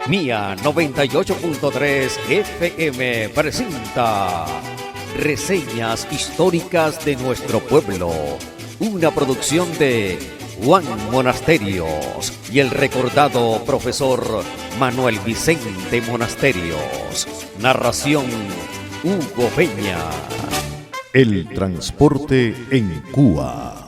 Mía 98.3 FM presenta Reseñas históricas de nuestro pueblo, una producción de Juan Monasterios y el recordado profesor Manuel Vicente Monasterios. Narración Hugo Peña. El transporte en Cuba.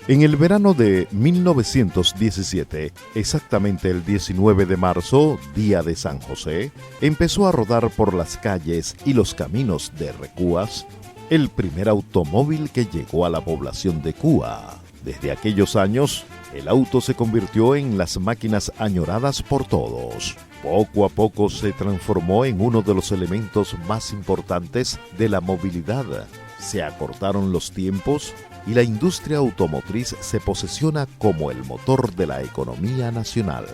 En el verano de 1917, exactamente el 19 de marzo, día de San José, empezó a rodar por las calles y los caminos de Recuas el primer automóvil que llegó a la población de Cuba. Desde aquellos años, el auto se convirtió en las máquinas añoradas por todos. Poco a poco se transformó en uno de los elementos más importantes de la movilidad. Se acortaron los tiempos y la industria automotriz se posesiona como el motor de la economía nacional.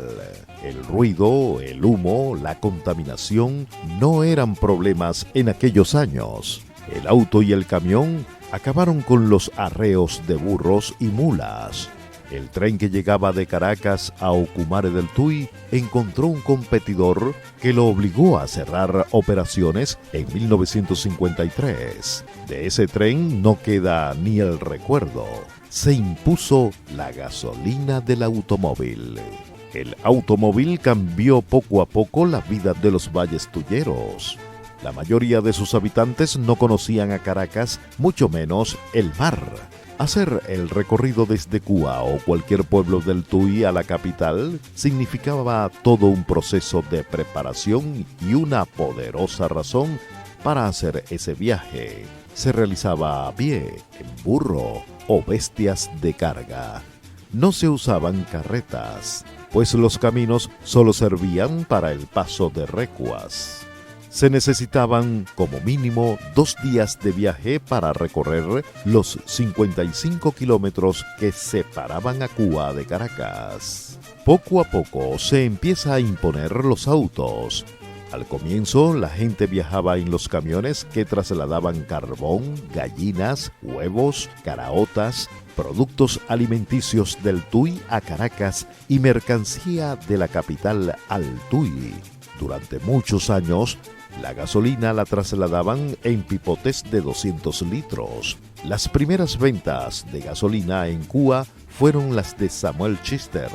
El ruido, el humo, la contaminación no eran problemas en aquellos años. El auto y el camión acabaron con los arreos de burros y mulas. El tren que llegaba de Caracas a Ocumare del Tuy encontró un competidor que lo obligó a cerrar operaciones en 1953. De ese tren no queda ni el recuerdo. Se impuso la gasolina del automóvil. El automóvil cambió poco a poco la vida de los valles tuyeros. La mayoría de sus habitantes no conocían a Caracas, mucho menos el mar. Hacer el recorrido desde Cuba o cualquier pueblo del Tuy a la capital significaba todo un proceso de preparación y una poderosa razón para hacer ese viaje. Se realizaba a pie, en burro o bestias de carga. No se usaban carretas, pues los caminos solo servían para el paso de Recuas. Se necesitaban como mínimo 2 días de viaje para recorrer los 55 kilómetros que separaban a Cuba de Caracas. Poco a poco se empieza a imponer los autos. Al comienzo, la gente viajaba en los camiones que trasladaban carbón, gallinas, huevos, caraotas, productos alimenticios del Tuy a Caracas y mercancía de la capital al Tuy. Durante muchos años, la gasolina la trasladaban en pipotes de 200 litros. Las primeras ventas de gasolina en Cuba fueron las de Samuel Chister,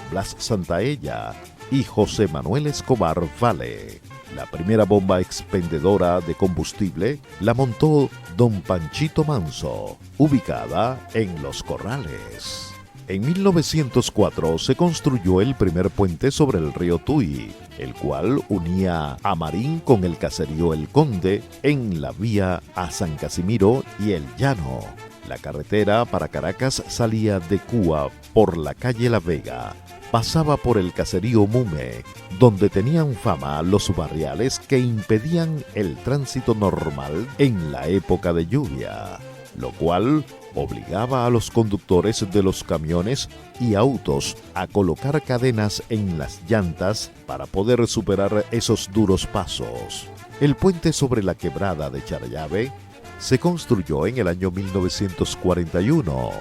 Blas Santaella y José Manuel Escobar Vale. La primera bomba expendedora de combustible la montó don Panchito Manso, ubicada en Los Corrales. En 1904 se construyó el primer puente sobre el río Tuy, el cual unía a Marín con el caserío El Conde en la vía a San Casimiro y El Llano. La carretera para Caracas salía de Cuba por la calle La Vega, pasaba por el caserío Mume, donde tenían fama los barriales que impedían el tránsito normal en la época de lluvia, lo cual obligaba a los conductores de los camiones y autos a colocar cadenas en las llantas para poder superar esos duros pasos. El puente sobre la quebrada de Charallave se construyó en el año 1941.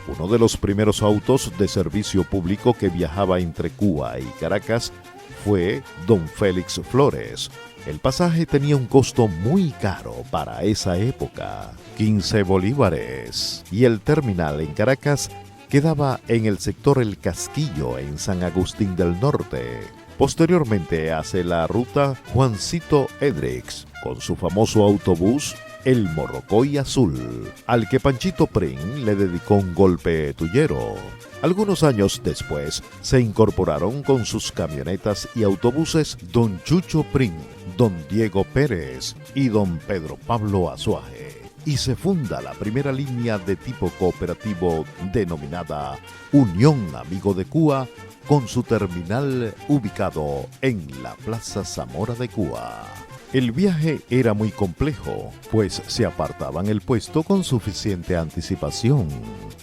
Uno de los primeros autos de servicio público que viajaba entre Cuba y Caracas fue don Félix Flores. El pasaje tenía un costo muy caro para esa época, 15 bolívares, y el terminal en Caracas quedaba en el sector El Casquillo, en San Agustín del Norte. Posteriormente hace la ruta Juancito Edrix, con su famoso autobús El Morrocoy Azul, al que Panchito Pring le dedicó un golpe tuyero. Algunos años después se incorporaron con sus camionetas y autobuses don Chucho Pring, don Diego Pérez y don Pedro Pablo Azuaje, y se funda la primera línea de tipo cooperativo denominada Unión Amigo de Cuba, con su terminal ubicado en la Plaza Zamora de Cuba. El viaje era muy complejo, pues se apartaban el puesto con suficiente anticipación.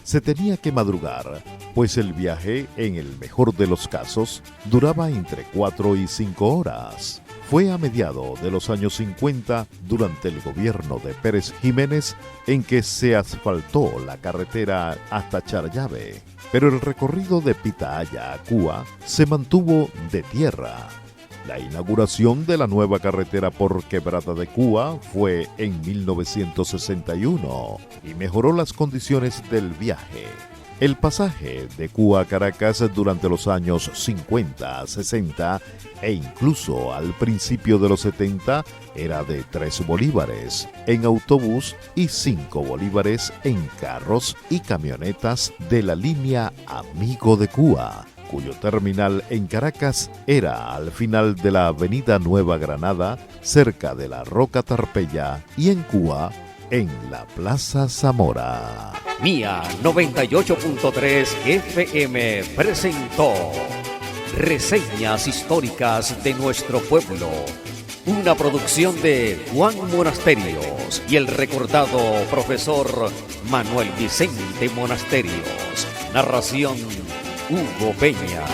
Se tenía que madrugar, pues el viaje, en el mejor de los casos, duraba entre 4 y 5 horas. Fue a mediados de los años 50, durante el gobierno de Pérez Jiménez, en que se asfaltó la carretera hasta Charallave, pero el recorrido de Pitaya a Cuba se mantuvo de tierra. La inauguración de la nueva carretera por Quebrada de Cúa fue en 1961 y mejoró las condiciones del viaje. El pasaje de Cúa a Caracas durante los años 50, 60 e incluso al principio de los 70 era de 3 bolívares en autobús y 5 bolívares en carros y camionetas de la línea Amigo de Cúa, cuyo terminal en Caracas era al final de la avenida Nueva Granada, cerca de la Roca Tarpeya, y en Cúa, en la Plaza Zamora. Mía 98.3 FM presentó Reseñas Históricas de Nuestro Pueblo, una producción de Juan Monasterios y el recordado profesor Manuel Vicente Monasterios. Narración Hugo Peña.